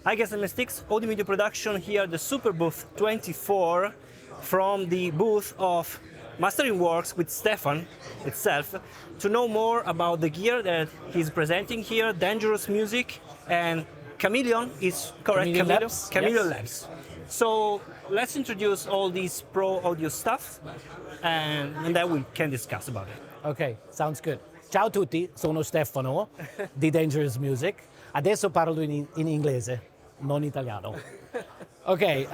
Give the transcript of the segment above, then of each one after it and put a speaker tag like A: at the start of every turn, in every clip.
A: Hi guys, I'm Steex, audio video production here at the SUPERBOOTH24 from the booth of MasteringWorks with Stefan itself to know more about the gear that he's presenting here, Dangerous Music and Chameleon is correct? Chameleon Labs. So let's introduce all these pro audio stuff and then we can discuss about it.
B: Ok, sounds good. Ciao a tutti, sono Stefano di Dangerous Music. Adesso parlo in inglese, non italiano. Okay,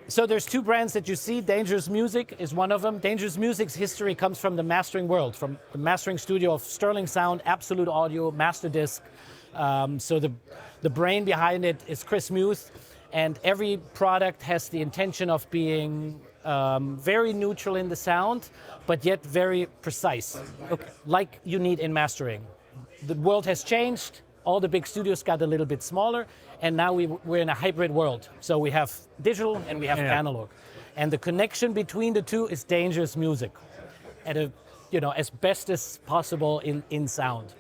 B: so there's two brands that you see. Dangerous Music is one of them. Dangerous Music's history comes from the mastering world, from the mastering studio of Sterling Sound, Absolute Audio, Master Disc. So the brain behind it is Chris Muth, and every product has the intention of being very neutral in the sound, but yet very precise, like you need in mastering. The world has changed. All the big studios got a little bit smaller, and now we're in a hybrid world. So we have digital and we have analog. And the connection between the two is Dangerous Music at a, as best as possible in sound.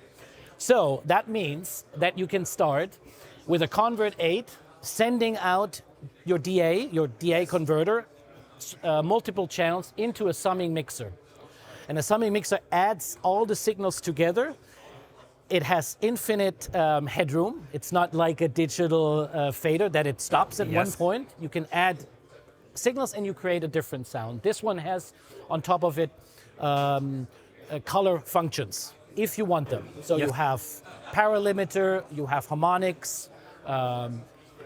B: So that means that you can start with a Convert 8, sending out your DA converter, multiple channels into a summing mixer. And a summing mixer adds all the signals together. It has infinite headroom. It's not like a digital fader that it stops at one point. You can add signals and you create a different sound. This one has on top of it color functions, if you want them. So you have paralimiter, you have harmonics,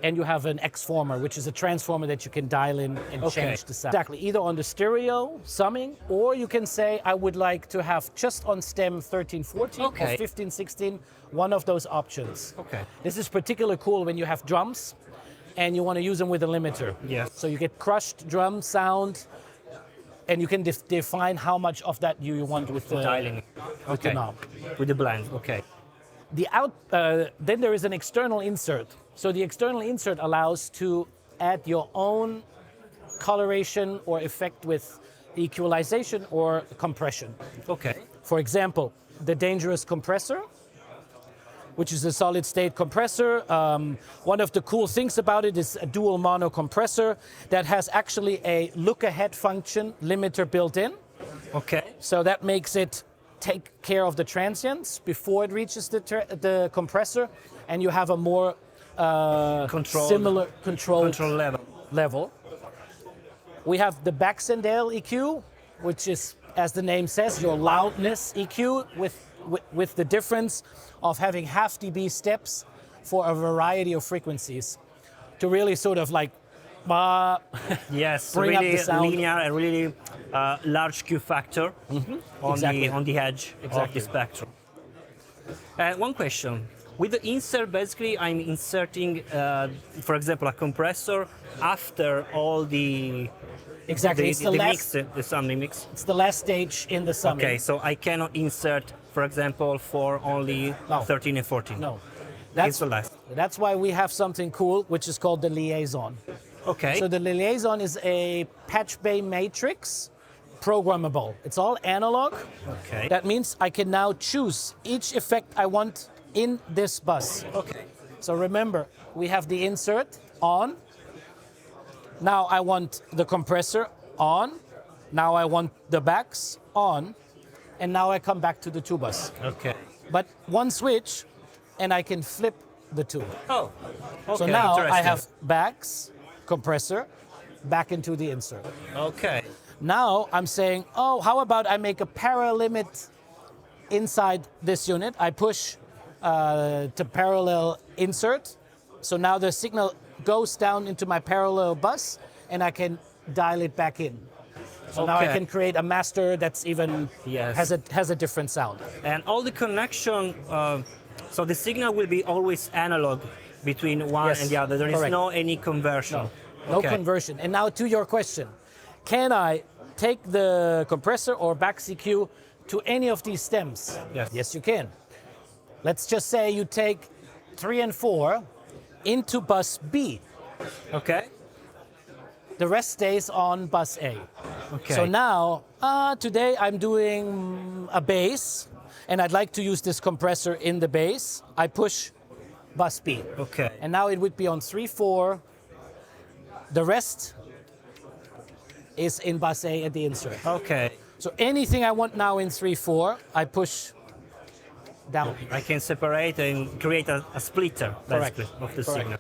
B: and you have an X-former, which is a transformer that you can dial in and change the sound. Exactly, either on the stereo summing, or you can say, I would like to have just on stem 13, 14 or 15, 16, one of those options. This is particularly cool when you have drums and you want to use them with a limiter. So you get crushed drum sound, and you can define how much of that you want with the dialing, with the knob.
A: With the blend,
B: Then there is an external insert. So the external insert allows to add your own coloration or effect with equalization or compression. For example, the Dangerous compressor, which is a solid state compressor. One of the cool things about it is a dual mono compressor that has actually a look ahead function limiter built in. So that makes it take care of the transients before it reaches the compressor, and you have a more similar control level. We have the Baxendale EQ, which is, as the name says, your loudness EQ with the difference of having half dB steps for a variety of frequencies to really sort of like bring up the sound.
A: Linear and really large Q factor on the edge of the spectrum. One question. With the insert, basically, I'm inserting, for example, a compressor after all the the summing mix.
B: It's the last stage in the summing.
A: Okay, so I cannot insert, for example, for only 13 and 14.
B: No,
A: that's the last.
B: That's why we have something cool, which is called the Liaison. So the Liaison is a patchbay matrix, programmable. It's all analog. That means I can now choose each effect I want in this bus. So remember, we have the insert on. Now I want the compressor on. Now I want the backs on. And now I come back to the two bus. But one switch, and I can flip the two. So now I have backs, compressor, back into the insert. Now I'm saying, how about I make a paralimit inside this unit? I push to parallel insert. So now the signal goes down into my parallel bus, and I can dial it back in. So now I can create a master that's even has a different sound.
A: And all the connection, so the signal will be always analog between one and the other. There is no any conversion.
B: No conversion. And now to your question, can I take the compressor or back EQ to any of these stems? Yes, you can. Let's just say you take 3 and 4 into bus B. The rest stays on bus A. So now, today I'm doing a bass, and I'd like to use this compressor in the bass. I push bus B.
A: Okay.
B: And now it would be on 3/4. The rest is in bus A at the insert.
A: Okay.
B: So anything I want now in 3/4, I push down.
A: I can separate and create a splitter, basically, of the signal.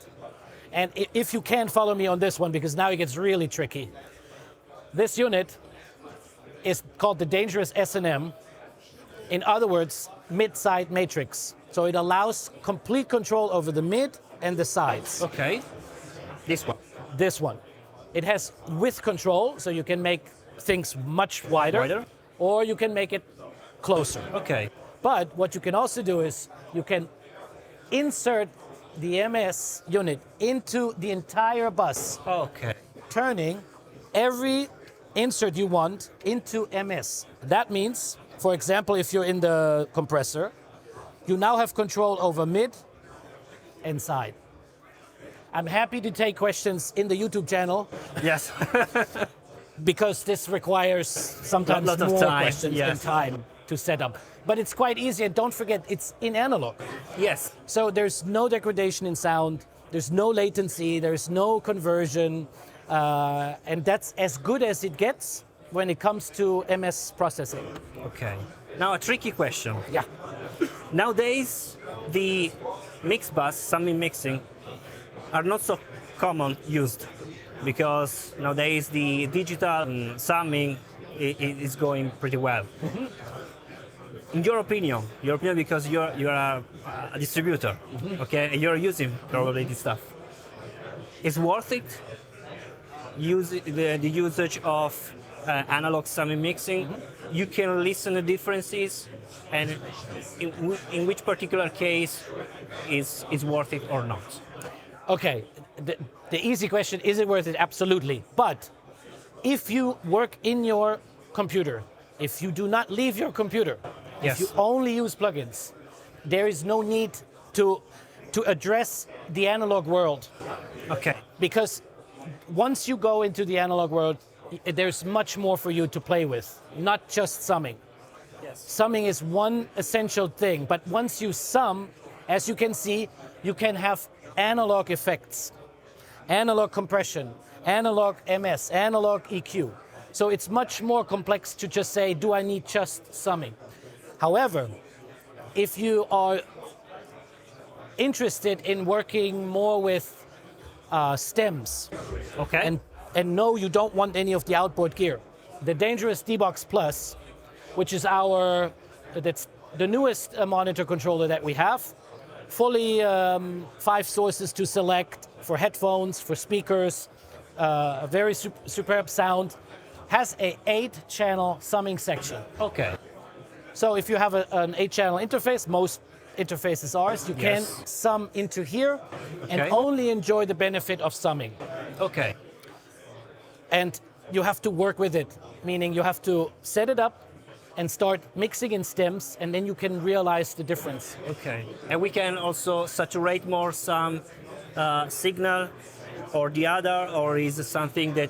B: And if you can follow me on this one, because now it gets really tricky. This unit is called the dangerous S&M. In other words, mid-side matrix. So it allows complete control over the mid and the sides.
A: Okay. This one.
B: This one. It has width control, so you can make things much wider. Or you can make it closer.
A: Okay.
B: But what you can also do is you can insert the MS unit into the entire bus,
A: Okay.
B: turning every insert you want into MS. That means, for example, if you're in the compressor, you now have control over mid and side. I'm happy to take questions in the YouTube channel.
A: Yes.
B: Because this requires sometimes
A: Lot of
B: more
A: time,
B: questions
A: yes.
B: and time to set up. But it's quite easy, and don't forget, it's in analog.
A: Yes.
B: So there's no degradation in sound, there's no latency, there's no conversion, and that's as good as it gets when it comes to MS processing.
A: Okay. Now a tricky question.
B: Yeah.
A: Nowadays, the mix bus, summing mixing, are not so common used because nowadays the digital summing is going pretty well.
B: Mm-hmm.
A: In your opinion, because you're a distributor, okay, and you're using probably this stuff, is worth it? The usage of analog summing mixing. You can listen to differences, and in which particular case is worth it or not?
B: Okay, the easy question, is it worth it? Absolutely. But if you work in your computer, if you do not leave your computer,
A: Yes.
B: if you only use plugins, there is no need to address the analog world.
A: Okay.
B: Because once you go into the analog world, there's much more for you to play with, not just summing.
A: Yes.
B: Summing is one essential thing, but once you sum, as you can see, you can have analog effects, analog compression, analog MS, analog EQ. So it's much more complex to just say, do I need just summing? However, if you are interested in working more with stems,
A: Okay.
B: and no, you don't want any of the outboard gear, the Dangerous D-Box Plus, which is that's the newest monitor controller that we have, fully 5 sources to select for headphones, for speakers, a very superb sound, has a 8-channel summing section.
A: Okay.
B: So if you have an 8-channel interface, most interfaces are, you can
A: Yes.
B: sum into here and
A: Okay.
B: only enjoy the benefit of summing.
A: Okay.
B: And you have to work with it, meaning you have to set it up and start mixing in stems, and then you can realize the difference.
A: Okay. And we can also saturate more some signal or the other, or is it something that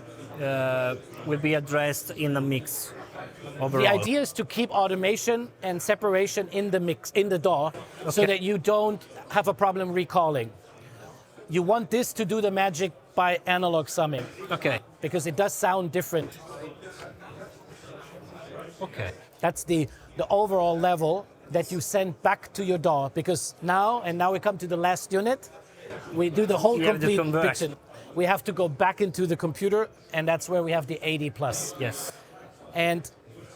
A: will be addressed in the mix overall?
B: The idea is to keep automation and separation in the mix, in the DAW, so
A: Okay.
B: that you don't have a problem recalling. You want this to do the magic by analog summing,
A: Okay.
B: because it does sound different.
A: Okay.
B: That's the overall level that you send back to your DAW, because now we come to the last unit, we do the whole
A: You have to
B: complete
A: convert.
B: picture. We have to go back into the computer, and that's where we have the 80 plus.
A: Yes.
B: And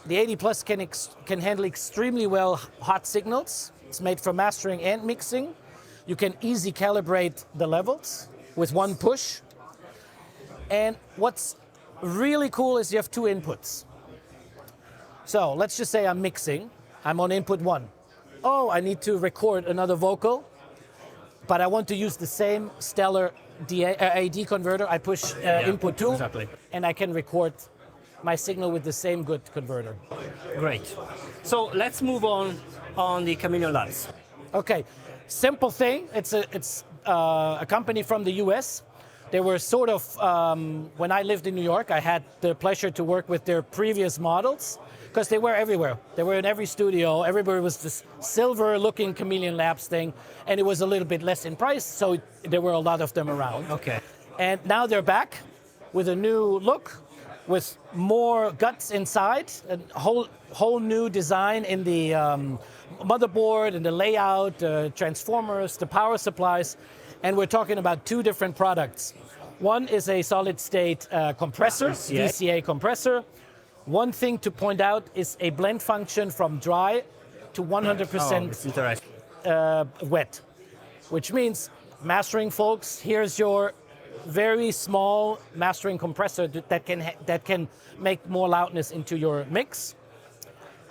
B: the 80 plus can handle extremely well hot signals. It's made for mastering and mixing. You can easily calibrate the levels with one push. And what's really cool is you have 2 inputs. So let's just say I'm mixing. I'm on input 1. Oh, I need to record another vocal, but I want to use the same stellar AD converter. I push input 2,
A: exactly.
B: and I can record my signal with the same good converter.
A: Great. So let's move on the Chameleon Labs.
B: Okay, simple thing. It's a company from the US They were sort of, when I lived in New York, I had the pleasure to work with their previous models because they were everywhere. They were in every studio. Everybody was this silver-looking Chameleon Labs thing, and it was a little bit less in price, so there were a lot of them around.
A: Okay.
B: And now they're back with a new look, with more guts inside, a whole new design in the motherboard and the layout, transformers, the power supplies, and we're talking about two different products. One is a solid-state compressor, DCA compressor. One thing to point out is a blend function from dry to 100% wet, which means, mastering folks, here's your very small mastering compressor that can make more loudness into your mix.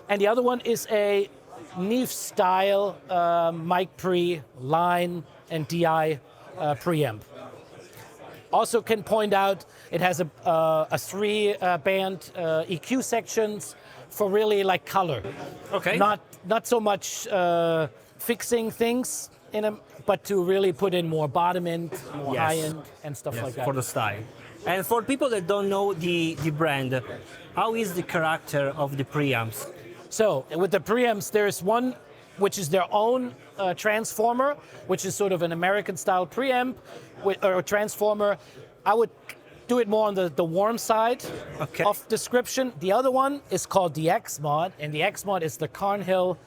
B: And the other one is a Neve style mic pre, line, and DI preamp. Also can point out it has a 3-band EQ sections for really like color.
A: Okay.
B: Not so much fixing things in them, but to really put in more bottom end, more high end, and stuff like that.
A: For the style. And for people that don't know the brand, how is the character of the preamps?
B: So with the preamps, there's one which is their own transformer, which is sort of an American-style preamp or transformer. I would do it more on the warm side of description. The other one is called the 𝙎𝙤𝙬𝙚, and the 𝙎𝙤𝙬𝙚 is the Carnhill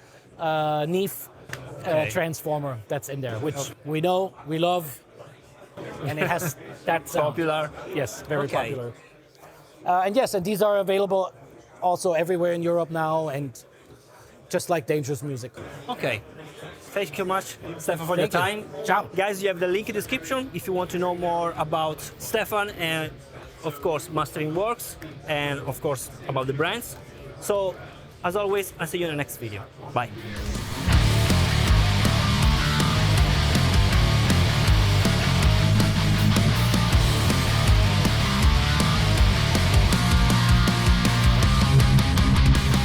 B: Neve transformer that's in there, which we know, we love, and it has that sound.
A: Popular.
B: Yes, very popular. And yes, and these are available also everywhere in Europe now, and just like Dangerous Music.
A: Okay. Thank you much, Stefan, for your time.
B: Ciao.
A: Guys, you have the link in the description if you want to know more about Stefan and, of course, MasteringWorks, and, of course, about the brands. So, as always, I'll see you in the next video. Bye.